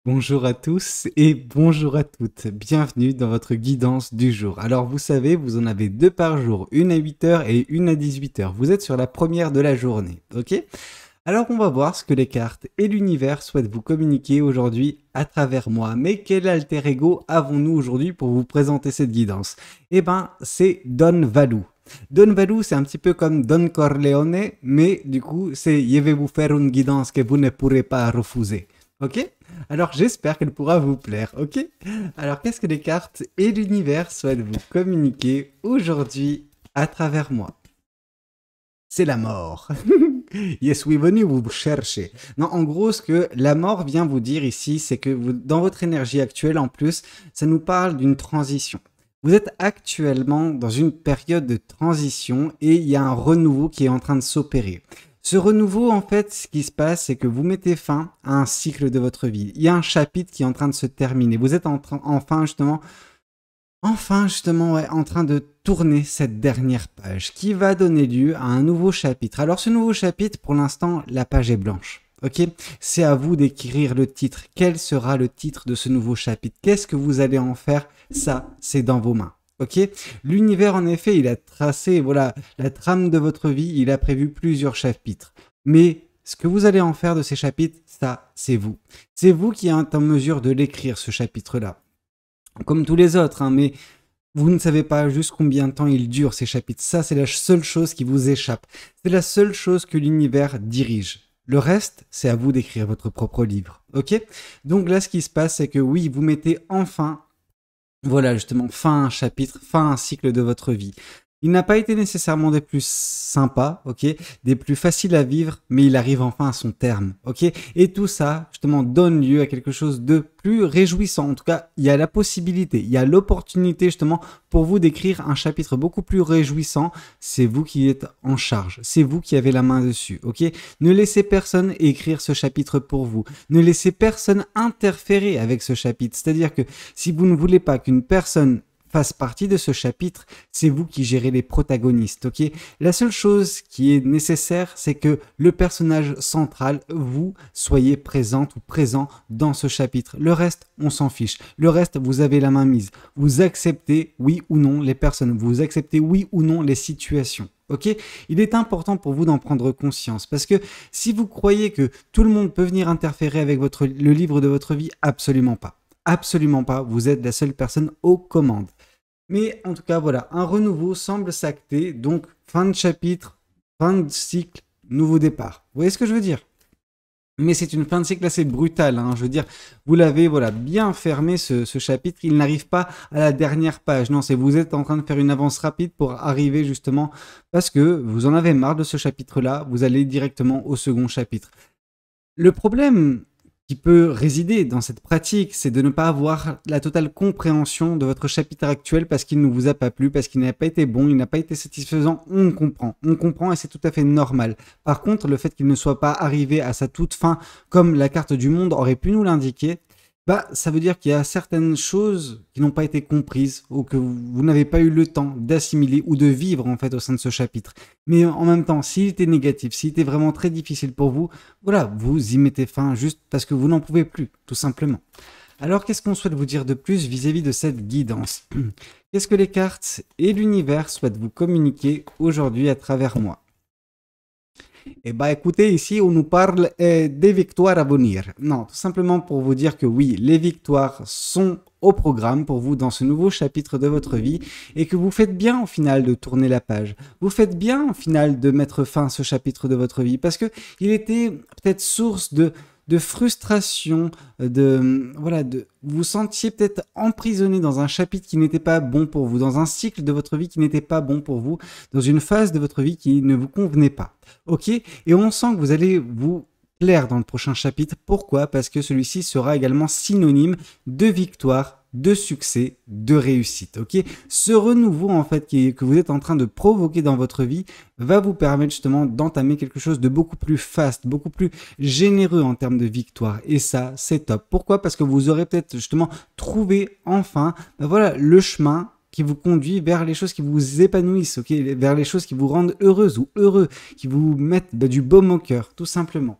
Bonjour à tous et bonjour à toutes. Bienvenue dans votre guidance du jour. Alors vous savez, vous en avez deux par jour, une à 8 heures et une à 18 heures. Vous êtes sur la première de la journée, ok? Alors on va voir ce que les cartes et l'univers souhaitent vous communiquer aujourd'hui à travers moi. Mais quel alter ego avons-nous aujourd'hui pour vous présenter cette guidance? Eh ben, c'est Don Valu. Don Valu, c'est un petit peu comme Don Corleone, mais du coup, c'est je vais vous faire une guidance que vous ne pourrez pas refuser. Ok? Alors j'espère qu'elle pourra vous plaire, ok? Alors qu'est-ce que les cartes et l'univers souhaitent vous communiquer aujourd'hui à travers moi? C'est la mort. Je suis venu vous chercher. Non, en gros, ce que la mort vient vous dire ici, c'est que vous, dans votre énergie actuelle, en plus, ça nous parle d'une transition. Vous êtes actuellement dans une période de transition et il y a un renouveau qui est en train de s'opérer. Ce renouveau, en fait, ce qui se passe, c'est que vous mettez fin à un cycle de votre vie. Il y a un chapitre qui est en train de se terminer. Vous êtes enfin justement, ouais, en train de tourner cette dernière page qui va donner lieu à un nouveau chapitre. Alors ce nouveau chapitre, pour l'instant, la page est blanche. Ok, c'est à vous d'écrire le titre. Quel sera le titre de ce nouveau chapitre? Qu'est-ce que vous allez en faire? Ça, c'est dans vos mains. Ok, l'univers, en effet, il a tracé, voilà, la trame de votre vie. Il a prévu plusieurs chapitres. Mais ce que vous allez en faire de ces chapitres, ça, c'est vous. C'est vous qui êtes en mesure de l'écrire, ce chapitre-là. Comme tous les autres, hein, mais vous ne savez pas juste combien de temps ils durent, ces chapitres. Ça, c'est la seule chose qui vous échappe. C'est la seule chose que l'univers dirige. Le reste, c'est à vous d'écrire votre propre livre. Ok? Donc là, ce qui se passe, c'est que oui, vous mettez enfin, voilà, justement, fin à un chapitre, fin à un cycle de votre vie. Il n'a pas été nécessairement des plus sympas, ok, des plus faciles à vivre, mais il arrive enfin à son terme, ok. Et tout ça, justement, donne lieu à quelque chose de plus réjouissant. En tout cas, il y a la possibilité, il y a l'opportunité, justement, pour vous d'écrire un chapitre beaucoup plus réjouissant. C'est vous qui êtes en charge, c'est vous qui avez la main dessus, ok. Ne laissez personne écrire ce chapitre pour vous. Ne laissez personne interférer avec ce chapitre. C'est-à-dire que si vous ne voulez pas qu'une personne fasse partie de ce chapitre, c'est vous qui gérez les protagonistes, ok? La seule chose qui est nécessaire, c'est que le personnage central, vous, soyez présente ou présent dans ce chapitre. Le reste, on s'en fiche. Le reste, vous avez la main mise. Vous acceptez, oui ou non, les personnes. Vous acceptez, oui ou non, les situations. Ok, il est important pour vous d'en prendre conscience parce que si vous croyez que tout le monde peut venir interférer avec le livre de votre vie, absolument pas. Absolument pas, vous êtes la seule personne aux commandes. Mais en tout cas, voilà, un renouveau semble s'acter, donc fin de chapitre, fin de cycle, nouveau départ. Vous voyez ce que je veux dire? Mais c'est une fin de cycle assez brutale, hein. Je veux dire, vous l'avez voilà, bien fermé ce chapitre, il n'arrive pas à la dernière page. Non, c'est vous êtes en train de faire une avance rapide pour arriver justement, parce que vous en avez marre de ce chapitre-là, vous allez directement au second chapitre. Le problème qui peut résider dans cette pratique, c'est de ne pas avoir la totale compréhension de votre chapitre actuel parce qu'il ne vous a pas plu, parce qu'il n'a pas été bon, il n'a pas été satisfaisant. On comprend et c'est tout à fait normal. Par contre, le fait qu'il ne soit pas arrivé à sa toute fin, comme la carte du monde aurait pu nous l'indiquer, bah, ça veut dire qu'il y a certaines choses qui n'ont pas été comprises ou que vous n'avez pas eu le temps d'assimiler ou de vivre en fait au sein de ce chapitre. Mais en même temps, s'il était négatif, s'il était vraiment très difficile pour vous, voilà, vous y mettez fin juste parce que vous n'en pouvez plus, tout simplement. Alors, qu'est-ce qu'on souhaite vous dire de plus vis-à-vis de cette guidance? Qu'est-ce que les cartes et l'univers souhaitent vous communiquer aujourd'hui à travers moi? Eh bien, écoutez, ici, on nous parle des victoires à venir. Non, tout simplement pour vous dire que oui, les victoires sont au programme pour vous dans ce nouveau chapitre de votre vie et que vous faites bien au final de tourner la page. Vous faites bien au final de mettre fin à ce chapitre de votre vie parce que il était peut-être source de frustration, voilà, vous vous sentiez peut-être emprisonné dans un chapitre qui n'était pas bon pour vous, dans un cycle de votre vie qui n'était pas bon pour vous, dans une phase de votre vie qui ne vous convenait pas. Ok? Et on sent que vous allez vous plaire dans le prochain chapitre. Pourquoi? Parce que celui-ci sera également synonyme de victoire, de succès, de réussite. Ok? Ce renouveau en fait que vous êtes en train de provoquer dans votre vie va vous permettre justement d'entamer quelque chose de beaucoup plus fast, beaucoup plus généreux en termes de victoire. Et ça, c'est top. Pourquoi? Parce que vous aurez peut-être justement trouvé enfin, ben voilà, le chemin qui vous conduit vers les choses qui vous épanouissent, ok, vers les choses qui vous rendent heureuse ou heureux, qui vous mettent du baume au cœur, tout simplement.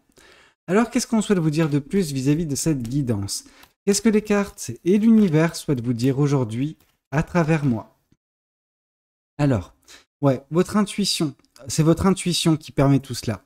Alors, qu'est-ce qu'on souhaite vous dire de plus vis-à-vis de cette guidance? Qu'est-ce que les cartes et l'univers souhaitent vous dire aujourd'hui à travers moi? Alors, ouais, votre intuition, c'est votre intuition qui permet tout cela.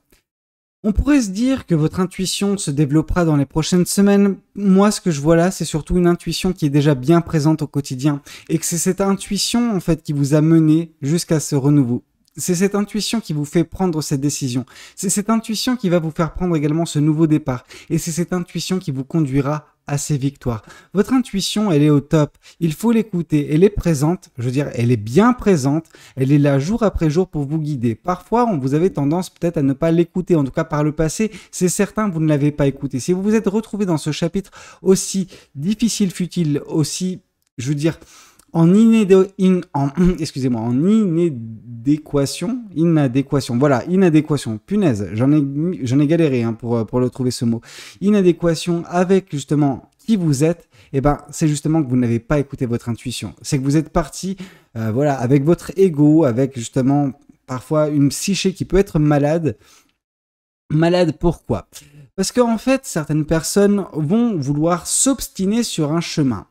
On pourrait se dire que votre intuition se développera dans les prochaines semaines. Moi, ce que je vois là, c'est surtout une intuition qui est déjà bien présente au quotidien et que c'est cette intuition, en fait, qui vous a mené jusqu'à ce renouveau. C'est cette intuition qui vous fait prendre cette décision. C'est cette intuition qui va vous faire prendre également ce nouveau départ. Et c'est cette intuition qui vous conduira à ces victoires. Votre intuition, elle est au top. Il faut l'écouter. Elle est présente. Je veux dire, elle est bien présente. Elle est là jour après jour pour vous guider. Parfois, vous avez tendance peut-être à ne pas l'écouter. En tout cas, par le passé, c'est certain, vous ne l'avez pas écouté. Si vous vous êtes retrouvé dans ce chapitre aussi difficile fut-il, aussi, je veux dire, en inadéquation, voilà, inadéquation, punaise, j'en ai galéré pour le trouver ce mot, inadéquation avec justement qui vous êtes, et ben c'est justement que vous n'avez pas écouté votre intuition, c'est que vous êtes parti, voilà, avec votre ego, avec justement parfois une psyché qui peut être malade. Malade pourquoi? Parce qu'en fait, certaines personnes vont vouloir s'obstiner sur un chemin.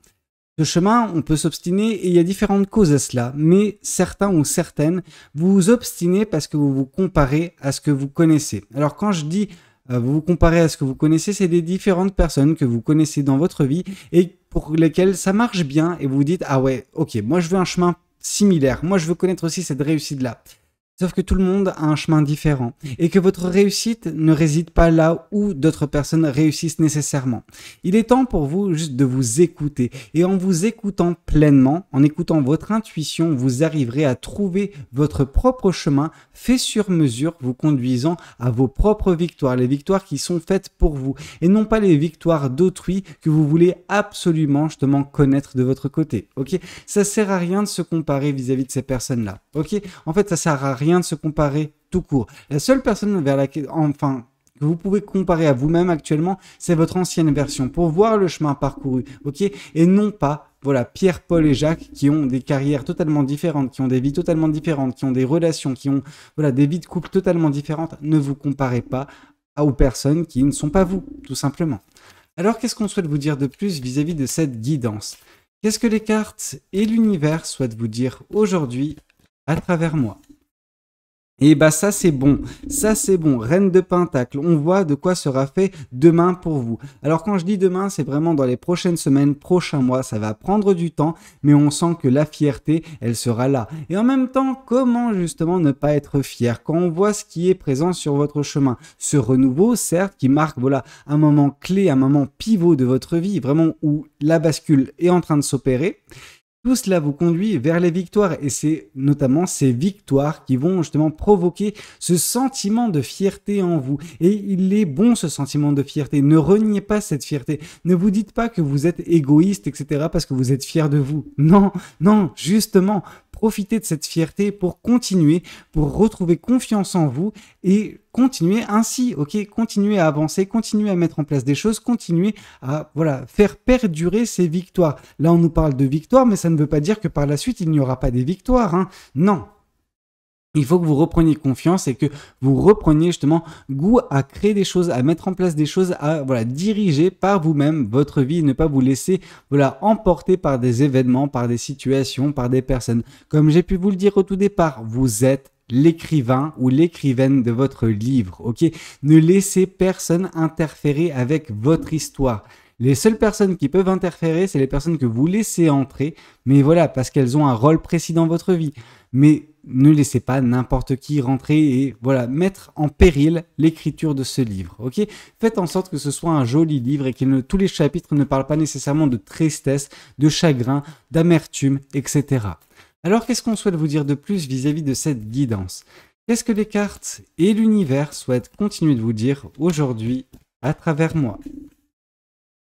Ce chemin, on peut s'obstiner et il y a différentes causes à cela, mais certains ou certaines, vous vous obstinez parce que vous vous comparez à ce que vous connaissez. Alors quand je dis vous vous comparez à ce que vous connaissez, c'est des différentes personnes que vous connaissez dans votre vie et pour lesquelles ça marche bien et vous vous dites ah ouais, ok, moi je veux un chemin similaire, moi je veux connaître aussi cette réussite-là. Sauf que tout le monde a un chemin différent et que votre réussite ne réside pas là où d'autres personnes réussissent nécessairement. Il est temps pour vous juste de vous écouter et en vous écoutant pleinement, en écoutant votre intuition, vous arriverez à trouver votre propre chemin fait sur mesure, vous conduisant à vos propres victoires, les victoires qui sont faites pour vous et non pas les victoires d'autrui que vous voulez absolument justement connaître de votre côté. Ok, ça sert à rien de se comparer vis-à-vis de ces personnes-là. Ok, en fait, ça sert à rien de se comparer tout court. La seule personne vers laquelle, enfin, que vous pouvez comparer à vous-même actuellement, c'est votre ancienne version pour voir le chemin parcouru, ok? Et non pas, voilà, Pierre, Paul et Jacques qui ont des carrières totalement différentes, qui ont des vies totalement différentes, qui ont des relations, qui ont, voilà, des vies de couple totalement différentes. Ne vous comparez pas aux personnes qui ne sont pas vous, tout simplement. Alors, qu'est-ce qu'on souhaite vous dire de plus vis-à-vis de cette guidance? Qu'est-ce que les cartes et l'univers souhaitent vous dire aujourd'hui à travers moi? Et bah ça c'est bon, Reine de Pentacle, on voit de quoi sera fait demain pour vous. Alors quand je dis demain, c'est vraiment dans les prochaines semaines, prochains mois, ça va prendre du temps, mais on sent que la fierté, elle sera là. Et en même temps, comment justement ne pas être fier quand on voit ce qui est présent sur votre chemin? Ce renouveau, certes, qui marque voilà un moment clé, un moment pivot de votre vie, vraiment où la bascule est en train de s'opérer. Tout cela vous conduit vers les victoires et c'est notamment ces victoires qui vont justement provoquer ce sentiment de fierté en vous. Et il est bon ce sentiment de fierté. Ne reniez pas cette fierté. Ne vous dites pas que vous êtes égoïste, etc. parce que vous êtes fier de vous. Non, non, justement, profitez de cette fierté pour continuer, pour retrouver confiance en vous et continuer ainsi, ok? Continuez à avancer, continuez à mettre en place des choses, continuez à voilà, faire perdurer ces victoires. Là, on nous parle de victoires, mais ça ne veut pas dire que par la suite, il n'y aura pas des victoires, hein. Non. Il faut que vous repreniez confiance et que vous repreniez justement goût à créer des choses, à mettre en place des choses, à voilà, diriger par vous-même votre vie, ne pas vous laisser voilà, emporter par des événements, par des situations, par des personnes. Comme j'ai pu vous le dire au tout départ, vous êtes l'écrivain ou l'écrivaine de votre livre, ok? Ne laissez personne interférer avec votre histoire. Les seules personnes qui peuvent interférer, c'est les personnes que vous laissez entrer, mais voilà, parce qu'elles ont un rôle précis dans votre vie. Mais ne laissez pas n'importe qui rentrer et voilà, mettre en péril l'écriture de ce livre, ok? Faites en sorte que ce soit un joli livre et que tous les chapitres ne parlent pas nécessairement de tristesse, de chagrin, d'amertume, etc. Alors, qu'est-ce qu'on souhaite vous dire de plus vis-à-vis de cette guidance? Qu'est-ce que les cartes et l'univers souhaitent continuer de vous dire aujourd'hui à travers moi?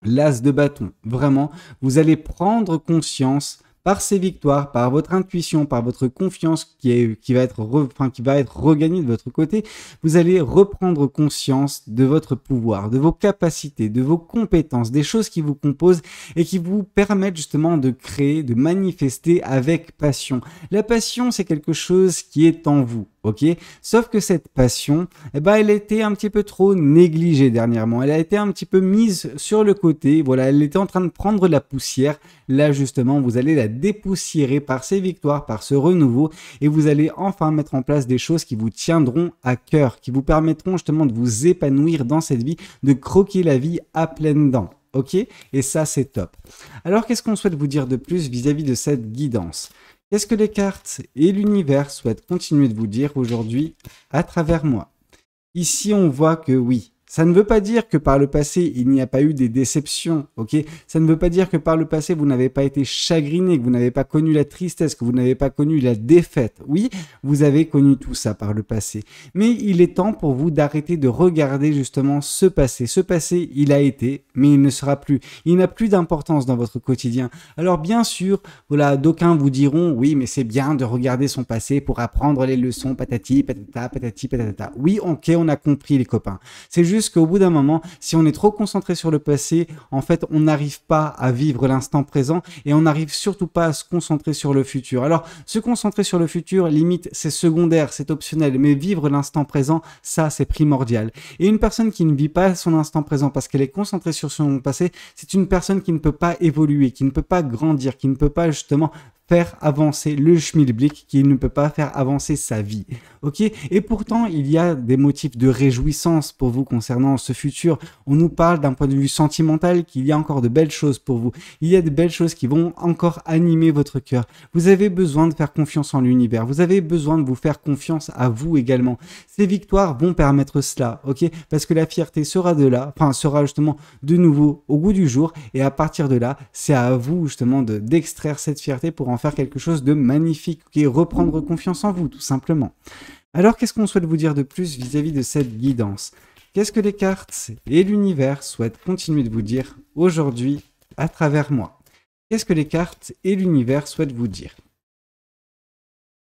L'as de bâton, vraiment, vous allez prendre conscience par ces victoires, par votre intuition, par votre confiance qui va être regagnée de votre côté, vous allez reprendre conscience de votre pouvoir, de vos capacités, de vos compétences, des choses qui vous composent et qui vous permettent justement de créer, de manifester avec passion. La passion, c'est quelque chose qui est en vous. ok? Sauf que cette passion, eh ben, elle a été un petit peu trop négligée dernièrement. Elle a été un petit peu mise sur le côté. Voilà, elle était en train de prendre la poussière. Là, justement, vous allez la dépoussiérer par ces victoires, par ce renouveau, et vous allez enfin mettre en place des choses qui vous tiendront à cœur, qui vous permettront justement de vous épanouir dans cette vie, de croquer la vie à pleines dents. Ok? Et ça, c'est top. Alors, qu'est-ce qu'on souhaite vous dire de plus vis-à-vis de cette guidance? Qu'est-ce que les cartes et l'univers souhaitent continuer de vous dire aujourd'hui à travers moi? Ici, on voit que oui, ça ne veut pas dire que par le passé, il n'y a pas eu des déceptions, ok? Ça ne veut pas dire que par le passé, vous n'avez pas été chagriné, que vous n'avez pas connu la tristesse, que vous n'avez pas connu la défaite. Oui, vous avez connu tout ça par le passé. Mais il est temps pour vous d'arrêter de regarder justement ce passé. Ce passé, il a été, mais il ne sera plus. Il n'a plus d'importance dans votre quotidien. Alors bien sûr, voilà, d'aucuns vous diront, oui, mais c'est bien de regarder son passé pour apprendre les leçons, patati, patata, patati, patata. Oui, ok, on a compris les copains. C'est juste qu'au bout d'un moment, si on est trop concentré sur le passé, en fait, on n'arrive pas à vivre l'instant présent et on n'arrive surtout pas à se concentrer sur le futur. Alors, se concentrer sur le futur, limite, c'est secondaire, c'est optionnel, mais vivre l'instant présent, ça, c'est primordial. Et une personne qui ne vit pas son instant présent parce qu'elle est concentrée sur son passé, c'est une personne qui ne peut pas évoluer, qui ne peut pas grandir, qui ne peut pas justement faire avancer le schmilblick, qui ne peut pas faire avancer sa vie. Ok? Et pourtant, il y a des motifs de réjouissance pour vous concernant ce futur. On nous parle d'un point de vue sentimental qu'il y a encore de belles choses pour vous. Il y a de belles choses qui vont encore animer votre cœur. Vous avez besoin de faire confiance en l'univers. Vous avez besoin de vous faire confiance à vous également. Ces victoires vont permettre cela, ok? Parce que la fierté sera de là, enfin, sera justement de nouveau au goût du jour. Et à partir de là, c'est à vous justement d'extraire cette fierté pour en faire quelque chose de magnifique, et reprendre confiance en vous, tout simplement. Alors, qu'est-ce qu'on souhaite vous dire de plus vis-à-vis de cette guidance? Qu'est-ce que les cartes et l'univers souhaitent continuer de vous dire aujourd'hui à travers moi? Qu'est-ce que les cartes et l'univers souhaitent vous dire?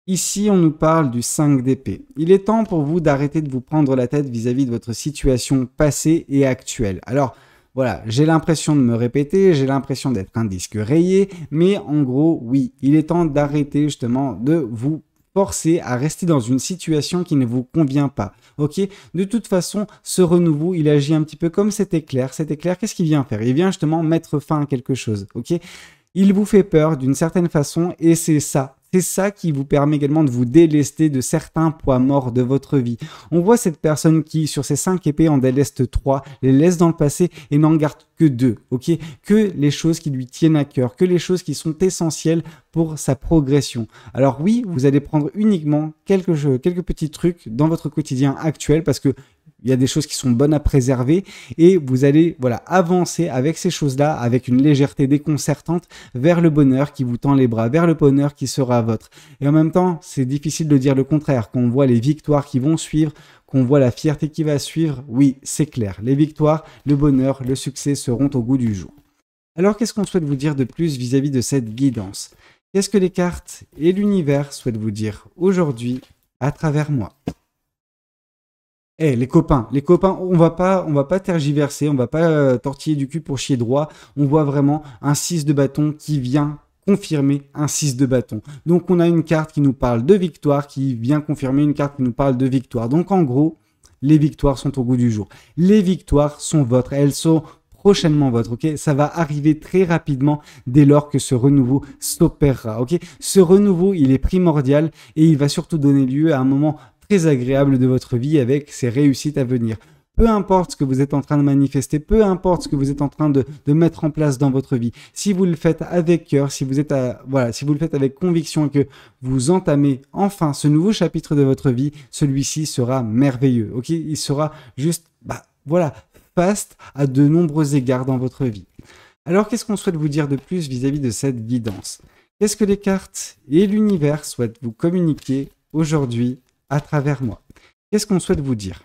Ici, on nous parle du 5 d'épée. Il est temps pour vous d'arrêter de vous prendre la tête vis-à-vis de votre situation passée et actuelle. Alors, voilà, j'ai l'impression de me répéter, j'ai l'impression d'être un disque rayé, mais en gros, oui, il est temps d'arrêter justement de vous forcer à rester dans une situation qui ne vous convient pas, ok? De toute façon, ce renouveau, il agit un petit peu comme cet éclair. Cet éclair, qu'est-ce qu'il vient faire? Il vient justement mettre fin à quelque chose, ok? Il vous fait peur d'une certaine façon et c'est ça. C'est ça qui vous permet également de vous délester de certains poids morts de votre vie. On voit cette personne qui, sur ses 5 épées, en déleste 3, les laisse dans le passé et n'en garde que 2, ok? Que les choses qui lui tiennent à cœur, que les choses qui sont essentielles pour sa progression. Alors oui, vous allez prendre uniquement quelques petits trucs dans votre quotidien actuel parce que il y a des choses qui sont bonnes à préserver et vous allez avancer avec ces choses-là avec une légèreté déconcertante vers le bonheur qui vous tend les bras, vers le bonheur qui sera vôtre. Et en même temps, c'est difficile de dire le contraire. Quand on voit les victoires qui vont suivre, qu'on voit la fierté qui va suivre, oui, c'est clair. Les victoires, le bonheur, le succès seront au goût du jour. Alors, qu'est-ce qu'on souhaite vous dire de plus vis-à-vis de cette guidance? Qu'est-ce que les cartes et l'univers souhaitent vous dire aujourd'hui à travers moi? Les copains, on va pas tergiverser, on va pas tortiller du cul pour chier droit. On voit vraiment un 6 de bâton qui vient confirmer un 6 de bâton. Donc on a une carte qui nous parle de victoire, qui vient confirmer une carte qui nous parle de victoire. Donc en gros, les victoires sont au goût du jour. Les victoires sont vôtres, elles sont prochainement vôtres, ok? Ça va arriver très rapidement dès lors que ce renouveau s'opérera, ok? Ce renouveau, il est primordial et il va surtout donner lieu à un moment très agréable de votre vie avec ses réussites à venir. Peu importe ce que vous êtes en train de manifester, peu importe ce que vous êtes en train de mettre en place dans votre vie, si vous le faites avec cœur, si vous le faites avec conviction et que vous entamez enfin ce nouveau chapitre de votre vie, celui-ci sera merveilleux, ok? Il sera juste, faste à de nombreux égards dans votre vie. Alors, qu'est-ce qu'on souhaite vous dire de plus vis-à-vis de cette guidance? Qu'est-ce que les cartes et l'univers souhaitent vous communiquer aujourd'hui à travers moi? Qu'est-ce qu'on souhaite vous dire?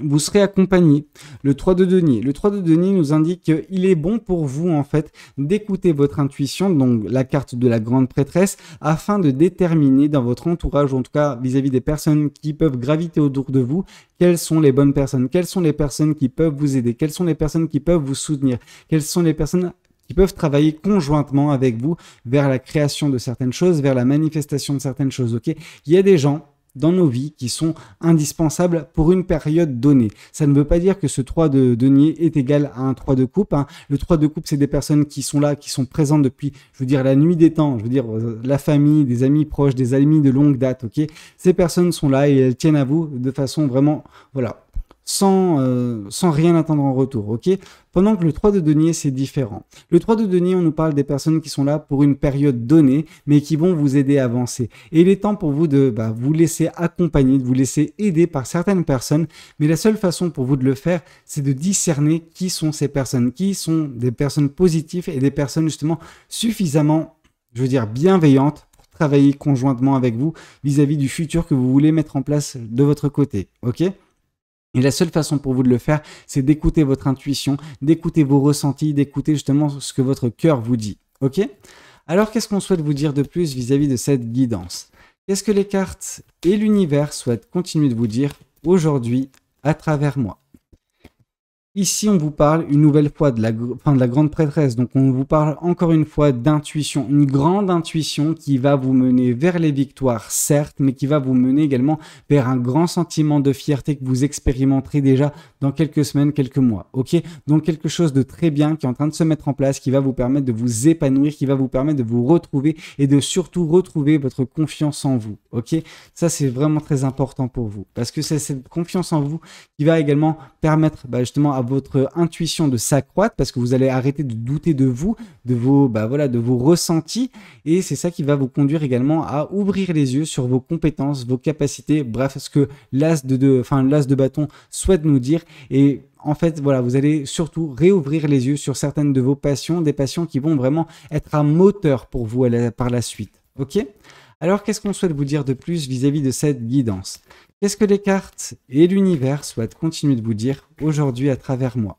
Vous serez accompagné. Le 3 de denier. Le 3 de denier nous indique qu'il est bon pour vous, en fait, d'écouter votre intuition, donc la carte de la grande prêtresse, afin de déterminer dans votre entourage, ou en tout cas vis-à-vis des personnes qui peuvent graviter autour de vous, quelles sont les bonnes personnes, quelles sont les personnes qui peuvent vous aider, quelles sont les personnes qui peuvent vous soutenir, quelles sont les personnes qui peuvent travailler conjointement avec vous vers la création de certaines choses, vers la manifestation de certaines choses, ok? Il y a des gens dans nos vies qui sont indispensables pour une période donnée. Ça ne veut pas dire que ce 3 de denier est égal à un 3 de coupe, hein. Le 3 de coupe, c'est des personnes qui sont là, qui sont présentes depuis, je veux dire, la nuit des temps, je veux dire, la famille, des amis proches, des amis de longue date, ok? Ces personnes sont là et elles tiennent à vous de façon vraiment, voilà, sans rien attendre en retour, ok? Pendant que le 3 de denier, c'est différent. Le 3 de denier, on nous parle des personnes qui sont là pour une période donnée, mais qui vont vous aider à avancer. Et il est temps pour vous de vous laisser accompagner, de vous laisser aider par certaines personnes, mais la seule façon pour vous de le faire, c'est de discerner qui sont ces personnes, qui sont des personnes positives et des personnes justement suffisamment, je veux dire, bienveillantes pour travailler conjointement avec vous vis-à-vis du futur que vous voulez mettre en place de votre côté, ok? Et la seule façon pour vous de le faire, c'est d'écouter votre intuition, d'écouter vos ressentis, d'écouter justement ce que votre cœur vous dit. Ok? Alors, qu'est-ce qu'on souhaite vous dire de plus vis-à-vis de cette guidance? Qu'est-ce que les cartes et l'univers souhaitent continuer de vous dire aujourd'hui à travers moi? Ici, on vous parle une nouvelle fois de la grande prêtresse. Donc, on vous parle encore une fois d'intuition. Une grande intuition qui va vous mener vers les victoires, certes, mais qui va vous mener également vers un grand sentiment de fierté que vous expérimenterez déjà dans quelques semaines, quelques mois. Ok? Donc, quelque chose de très bien qui est en train de se mettre en place, qui va vous permettre de vous épanouir, qui va vous permettre de vous retrouver et de surtout retrouver votre confiance en vous. Ok? Ça, c'est vraiment très important pour vous parce que c'est cette confiance en vous qui va également permettre justement à votre intuition de s'accroître parce que vous allez arrêter de douter de vous, de vos ressentis et c'est ça qui va vous conduire également à ouvrir les yeux sur vos compétences, vos capacités, bref, ce que l'as de bâton souhaite nous dire et en fait, voilà, vous allez surtout réouvrir les yeux sur certaines de vos passions, des passions qui vont vraiment être un moteur pour vous par la suite. Ok? Alors, qu'est-ce qu'on souhaite vous dire de plus vis-à-vis de cette guidance? Qu'est-ce que les cartes et l'univers souhaitent continuer de vous dire aujourd'hui à travers moi?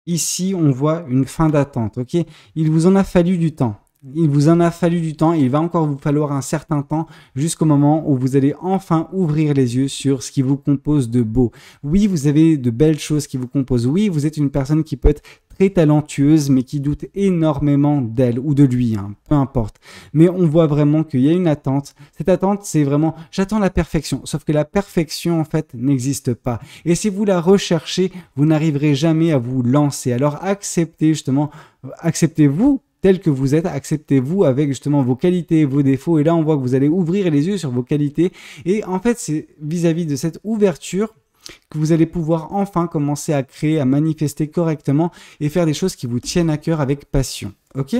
Ici, on voit une fin d'attente, ok? Il vous en a fallu du temps. Il vous en a fallu du temps et il va encore vous falloir un certain temps jusqu'au moment où vous allez enfin ouvrir les yeux sur ce qui vous compose de beau. Oui, vous avez de belles choses qui vous composent. Oui, vous êtes une personne qui peut être très talentueuse mais qui doute énormément d'elle ou de lui, hein, peu importe. Mais on voit vraiment qu'il y a une attente. Cette attente, c'est vraiment j'attends la perfection. Sauf que la perfection, en fait, n'existe pas. Et si vous la recherchez, vous n'arriverez jamais à vous lancer. Alors acceptez-vous tel que vous êtes, acceptez-vous avec justement vos qualités, vos défauts. Et là, on voit que vous allez ouvrir les yeux sur vos qualités. Et en fait, c'est vis-à-vis de cette ouverture que vous allez pouvoir enfin commencer à créer, à manifester correctement et faire des choses qui vous tiennent à cœur avec passion. Ok ?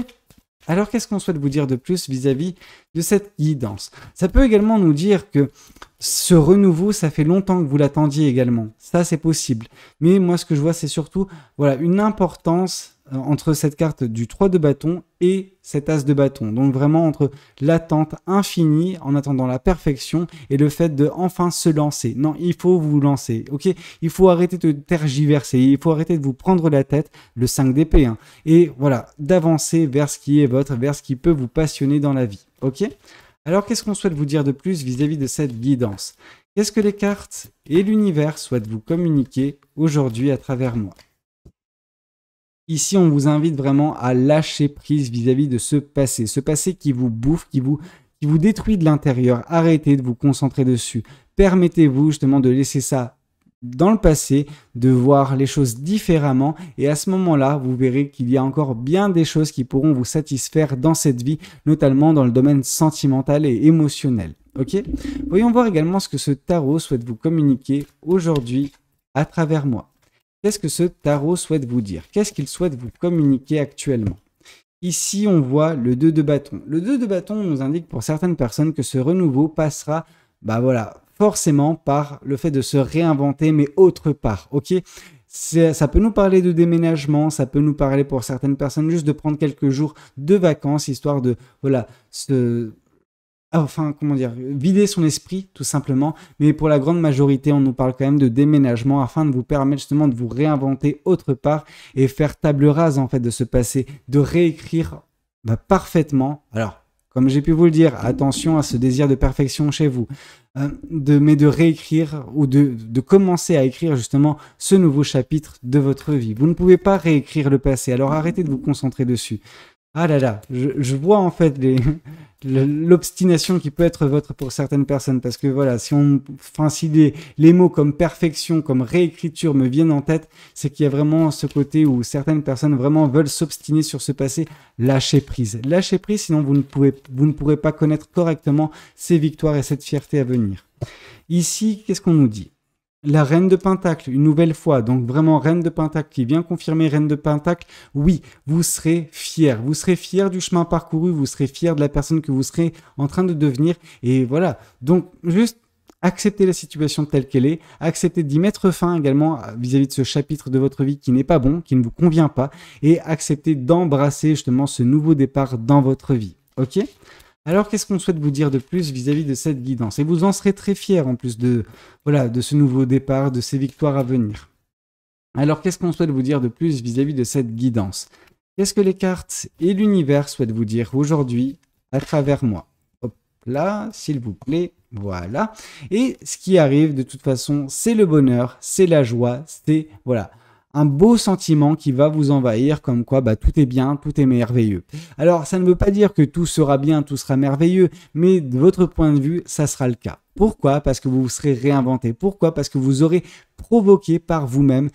Alors, qu'est-ce qu'on souhaite vous dire de plus vis-à-vis de cette guidance? Ça peut également nous dire que ce renouveau, ça fait longtemps que vous l'attendiez également. Ça, c'est possible. Mais moi, ce que je vois, c'est surtout une importance entre cette carte du 3 de bâton et cet as de bâton. Donc vraiment entre l'attente infinie en attendant la perfection et le fait de enfin se lancer. Non, il faut vous lancer, ok? Il faut arrêter de tergiverser, il faut arrêter de vous prendre la tête, le 5 d'épée, hein, et voilà, d'avancer vers ce qui est votre, vers ce qui peut vous passionner dans la vie, ok? Alors qu'est-ce qu'on souhaite vous dire de plus vis-à-vis de cette guidance? Qu'est-ce que les cartes et l'univers souhaitent vous communiquer aujourd'hui à travers moi? Ici, on vous invite vraiment à lâcher prise vis-à-vis de ce passé qui vous bouffe, qui vous détruit de l'intérieur. Arrêtez de vous concentrer dessus. Permettez-vous justement de laisser ça dans le passé, de voir les choses différemment et à ce moment-là, vous verrez qu'il y a encore bien des choses qui pourront vous satisfaire dans cette vie, notamment dans le domaine sentimental et émotionnel. Ok ? Voyons voir également ce que ce tarot souhaite vous communiquer aujourd'hui à travers moi. Qu'est-ce que ce tarot souhaite vous dire? Qu'est-ce qu'il souhaite vous communiquer actuellement? Ici, on voit le 2 de bâton. Le 2 de bâton nous indique pour certaines personnes que ce renouveau passera, forcément par le fait de se réinventer, mais autre part, ok? Ça peut nous parler de déménagement, ça peut nous parler pour certaines personnes juste de prendre quelques jours de vacances, histoire de, vider son esprit tout simplement, mais pour la grande majorité, on nous parle quand même de déménagement afin de vous permettre justement de vous réinventer autre part et faire table rase en fait de ce passé, de réécrire parfaitement. Alors, comme j'ai pu vous le dire, attention à ce désir de perfection chez vous, mais de réécrire ou de commencer à écrire justement ce nouveau chapitre de votre vie. Vous ne pouvez pas réécrire le passé, alors arrêtez de vous concentrer dessus. Ah là là, je vois en fait l'obstination qui peut être votre pour certaines personnes, parce que voilà, si les mots comme perfection, comme réécriture me viennent en tête, c'est qu'il y a vraiment ce côté où certaines personnes vraiment veulent s'obstiner sur ce passé. Lâchez prise, sinon vous ne pourrez pas connaître correctement ces victoires et cette fierté à venir. Ici, qu'est-ce qu'on nous dit? La reine de Pentacle, une nouvelle fois, donc vraiment reine de Pentacle qui vient confirmer reine de Pentacle, oui, vous serez fier du chemin parcouru, vous serez fier de la personne que vous serez en train de devenir, et voilà, donc juste acceptez la situation telle qu'elle est, acceptez d'y mettre fin également vis-à-vis de ce chapitre de votre vie qui n'est pas bon, qui ne vous convient pas, et acceptez d'embrasser justement ce nouveau départ dans votre vie, ok ? Alors, qu'est-ce qu'on souhaite vous dire de plus vis-à-vis de cette guidance? Et vous en serez très fiers en plus de ce nouveau départ, de ces victoires à venir. Alors, qu'est-ce qu'on souhaite vous dire de plus vis-à-vis de cette guidance? Qu'est-ce que les cartes et l'univers souhaitent vous dire aujourd'hui à travers moi? Hop là, s'il vous plaît, voilà. Et ce qui arrive de toute façon, c'est le bonheur, c'est la joie, c'est un beau sentiment qui va vous envahir, comme quoi tout est bien, tout est merveilleux. Alors, ça ne veut pas dire que tout sera bien, tout sera merveilleux, mais de votre point de vue, ça sera le cas. Pourquoi? Parce que vous vous serez réinventé. Pourquoi? Parce que vous aurez provoqué par vous-même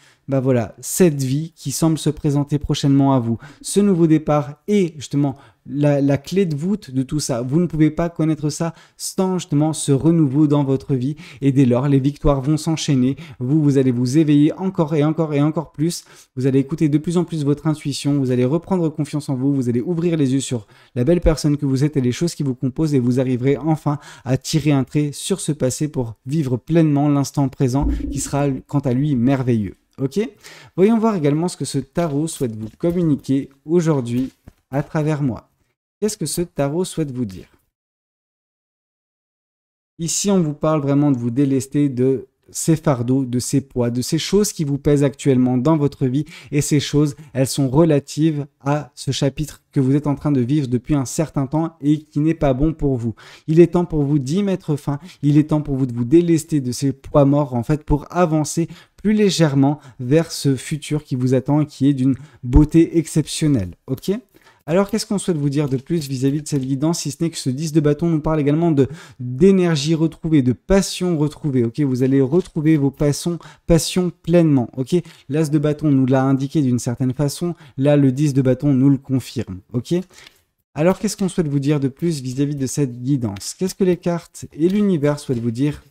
cette vie qui semble se présenter prochainement à vous. Ce nouveau départ est justement la clé de voûte de tout ça. Vous ne pouvez pas connaître ça sans justement ce renouveau dans votre vie. Et dès lors, les victoires vont s'enchaîner. Vous allez vous éveiller encore et encore et encore plus. Vous allez écouter de plus en plus votre intuition. Vous allez reprendre confiance en vous. Vous allez ouvrir les yeux sur la belle personne que vous êtes et les choses qui vous composent. Et vous arriverez enfin à tirer un trait sur ce passé pour vivre pleinement l'instant présent qui sera quant à lui merveilleux. Ok? Voyons voir également ce que ce tarot souhaite vous communiquer aujourd'hui à travers moi. Qu'est-ce que ce tarot souhaite vous dire? Ici, on vous parle vraiment de vous délester de ces fardeaux, de ces poids, de ces choses qui vous pèsent actuellement dans votre vie. Et ces choses, elles sont relatives à ce chapitre que vous êtes en train de vivre depuis un certain temps et qui n'est pas bon pour vous. Il est temps pour vous d'y mettre fin. Il est temps pour vous de vous délester de ces poids morts, en fait, pour avancer plus légèrement vers ce futur qui vous attend et qui est d'une beauté exceptionnelle. Ok ? Alors, qu'est-ce qu'on souhaite vous dire de plus vis-à-vis de cette guidance, si ce n'est que ce 10 de bâton nous parle également d'énergie retrouvée, de passion retrouvée, ok? Vous allez retrouver vos passions pleinement, ok? L'as de bâton nous l'a indiqué d'une certaine façon, là, le 10 de bâton nous le confirme, ok? Alors, qu'est-ce qu'on souhaite vous dire de plus vis-à-vis de cette guidance? Qu'est-ce que les cartes et l'univers souhaitent vous dire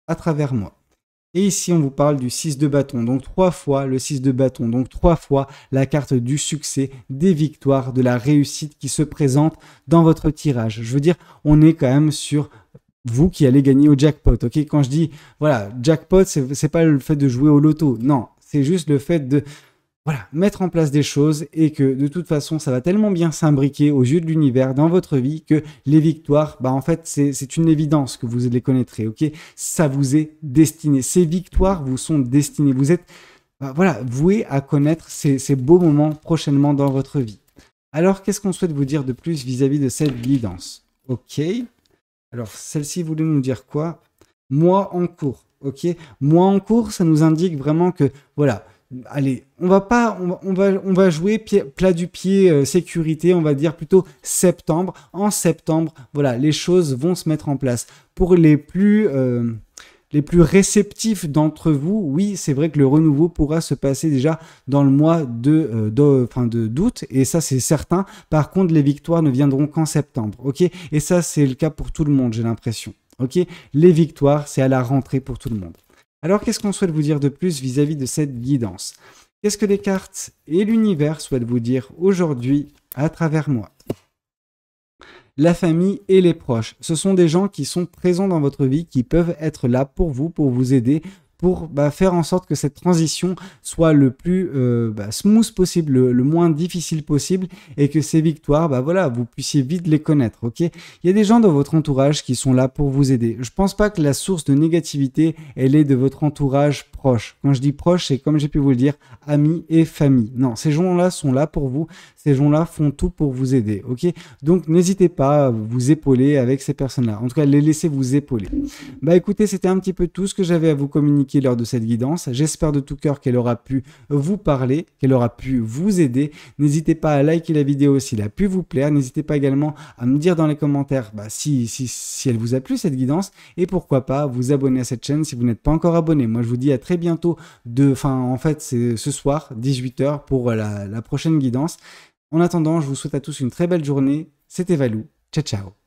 à travers moi? Et ici, on vous parle du 6 de bâton, donc 3 fois le 6 de bâton, donc 3 fois la carte du succès, des victoires, de la réussite qui se présente dans votre tirage. Je veux dire, on est quand même sur vous qui allez gagner au jackpot, ok? Quand je dis, jackpot, c'est pas le fait de jouer au loto, non, c'est juste le fait de mettre en place des choses et que de toute façon, ça va tellement bien s'imbriquer aux yeux de l'univers dans votre vie que les victoires, en fait, c'est une évidence que vous les connaîtrez, ok? Ça vous est destiné. Ces victoires vous sont destinées. Vous êtes, voué à connaître ces beaux moments prochainement dans votre vie. Alors, qu'est-ce qu'on souhaite vous dire de plus vis-à-vis de cette guidance? Ok. Alors, celle-ci voulait nous dire quoi? Mois en cours, ok? Mois en cours, ça nous indique vraiment que, allez, on va jouer plat du pied sécurité, on va dire plutôt septembre. En septembre, les choses vont se mettre en place. Pour les plus réceptifs d'entre vous, oui, c'est vrai que le renouveau pourra se passer déjà dans le mois d'août, et ça c'est certain. Par contre, les victoires ne viendront qu'en septembre, ok? Et ça c'est le cas pour tout le monde, j'ai l'impression, ok? Les victoires, c'est à la rentrée pour tout le monde. Alors, qu'est-ce qu'on souhaite vous dire de plus vis-à-vis de cette guidance? Qu'est-ce que les cartes et l'univers souhaitent vous dire aujourd'hui à travers moi? La famille et les proches, ce sont des gens qui sont présents dans votre vie, qui peuvent être là pour vous aider, pour faire en sorte que cette transition soit le plus smooth possible, le moins difficile possible, et que ces victoires, vous puissiez vite les connaître, ok? Il y a des gens dans votre entourage qui sont là pour vous aider. Je pense pas que la source de négativité, elle est de votre entourage proche. Quand je dis proche, c'est comme j'ai pu vous le dire, amis et famille. Non, ces gens-là sont là pour vous, ces gens-là font tout pour vous aider, ok? Donc, n'hésitez pas à vous épauler avec ces personnes-là. En tout cas, les laissez vous épauler. Écoutez, c'était un petit peu tout ce que j'avais à vous communiquer communiqué lors de cette guidance. J'espère de tout cœur qu'elle aura pu vous parler, qu'elle aura pu vous aider. N'hésitez pas à liker la vidéo s'il a pu vous plaire. N'hésitez pas également à me dire dans les commentaires si elle vous a plu cette guidance et pourquoi pas vous abonner à cette chaîne si vous n'êtes pas encore abonné. Moi je vous dis à très bientôt, en fait c'est ce soir 18 h pour la prochaine guidance. En attendant, je vous souhaite à tous une très belle journée. C'était Valou. Ciao ciao.